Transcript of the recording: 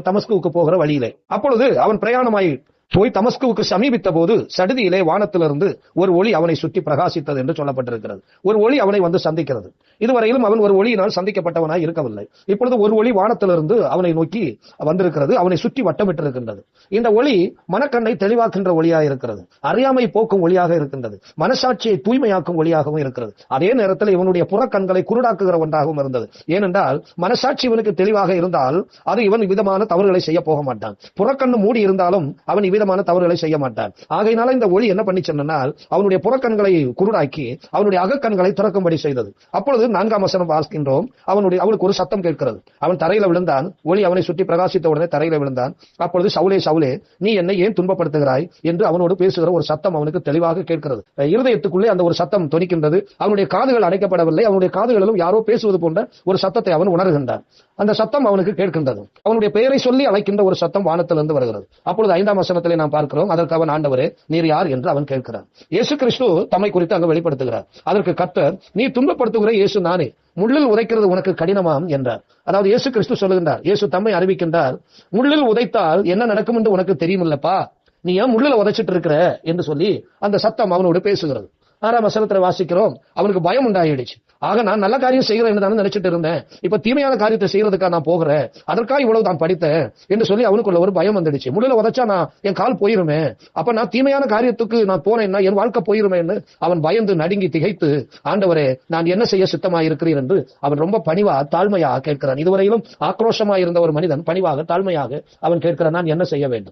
தமஸ்குவுக்கு போகிற வழியிலே. அப்பொழுது அவன் பிரயாணமாய் போய் தமஸ்குவுக்கு சமீபித்த போது சடுதியிலே வானத்திலிருந்து ஒரு ஒளி அவனை சுற்றி பிரகாசித்தது என்று சொல்லப்பட்டிருக்கிறது. ஒரு ஒளி அவனை வந்து சந்திக்கிறது. இதுவரையிலும் அவன் ஒரு ஒளியினால் சந்திக்கப்பட்டவனாய் இருக்கவில்லை. இப்பொழுது ஒரு ஒளி வானத்திலிருந்து அவனை நோக்கி வந்திருக்கிறது, அவனை சுற்றி வட்டமிட்டிருக்கின்றது. இந்த ஒளி மனக்கண்ணை தெளிவாக்கின்ற ஒளியாக இருக்கிறது, அறியாமை போக்கும் ஒளியாக இருக்கின்றது, மனசாட்சியை தூய்மையாக்கும் ஒளியாகவும் இருக்கிறது. அதே நேரத்தில் இவனுடைய புறக்கண்களை குருடாக்குகிற ஒன்றாகவும் இருந்தது. ஏனென்றால் மனசாட்சி இவனுக்கு தெளிவாக இருந்தால் அது இவன் விதமான தவறுகளை செய்ய போக மாட்டான். புறக்கண்ணு மூடி இருந்தாலும் அவன் விதமான தவறுகளை செய்ய மாட்டான். ஆகையினால இந்த ஒளி என்ன பண்ணி சொன்னால் அவனுடைய புறக்கண்களை குருடாக்கி அவனுடைய அகக்கண்களை திறக்கும்படி செய்தது. அப்பொழுது 4ஆம் வசனம் வாசிக்கின்றோம். அவனுக்கு ஒரு சத்தம் கேட்கிறது. அவன் தரையில விழுந்தான். ஒளி அவனை சுற்றி பிரகாசித்த உடனே தரையில விழுந்தான். அப்பொழுது சவுலே சவுலே நீ என்னை ஏன் துன்பப்படுத்துகிறாய் என்று அவனோடு பேசுகிற ஒரு சத்தம் அவனுக்கு தெளிவாக கேட்கிறது. இருதயத்துக்குள்ளே அந்த ஒரு சத்தம் தொனிக்கின்றது. அவனுடைய காதுகள் அடைக்கப்படவில்லை. அவனுடைய காதுகளிலும் யாரோ பேசுவது போன்ற ஒரு சத்தத்தை அவன் உணர்கின்றான். அந்த சத்தம் அவனுக்கு கேட்கின்றது. அவனுடைய பெயரை சொல்லி அழைக்கின்ற ஒரு சத்தம் வானத்திலிருந்து வருகிறது. அப்பொழுது 5ஆம் வசனத்திலே நாம் பார்க்கிறோம், அதற்கு அவன் ஆண்டவரே நீர் யார் என்று அவன் கேட்கிறான். இயேசு கிறிஸ்து தம்மை குறித்து அங்கு வெளிப்படுத்துகிறார். அதற்கு கர்த்தர், நீ துன்பப்படுத்துகிற இயேசு நானே, முள்ளில் உதைக்கிறது உனக்கு கடினமாம் என்றார். அதாவது இயேசு கிறிஸ்து சொல்லுகின்றார், இயேசு தம்மை அறிவிக்கின்றார், முள்ளில் உதைத்தால் என்ன நடக்கும் என்று உனக்கு தெரியுமில்லப்பா, நீ ஏன் முள்ளில் உதைச்சிட்டு இருக்கிற என்று சொல்லி அந்த சத்தம் அவனோடு பேசுகிறது. 6ஆம் வசனத்துல வாசிக்கிறோம், அவனுக்கு பயம் உண்டாயிடுச்சு. ஆக நான் நல்ல காரியம் செய்கிறேன் என்று நினைச்சிட்டு இருந்தேன், இப்ப தீமையான காரியத்தை செய்யறதுக்காக நான் போகிறேன், அதற்காக இவ்வளவு நான் படித்தேன் என்று சொல்லி அவனுக்குள்ள ஒரு பயம் வந்துடுச்சு. முள்ளில உதைச்சா நான் என் கால் போயிருமே, அப்ப நான் தீமையான காரியத்துக்கு நான் போனேன்னா என் வாழ்க்கை போயிருமே என்று அவன் பயந்து நடுங்கி திகைத்து, ஆண்டவரே நான் என்ன செய்ய சித்தமாக இருக்கிறீர் என்று அவன் ரொம்ப பணிவா தாழ்மையாக கேட்கிறான். இதுவரையிலும் ஆக்ரோஷமாக இருந்த ஒரு மனிதன் பணிவாக தாழ்மையாக அவன் கேட்கிறான், நான் என்ன செய்ய வேண்டும்.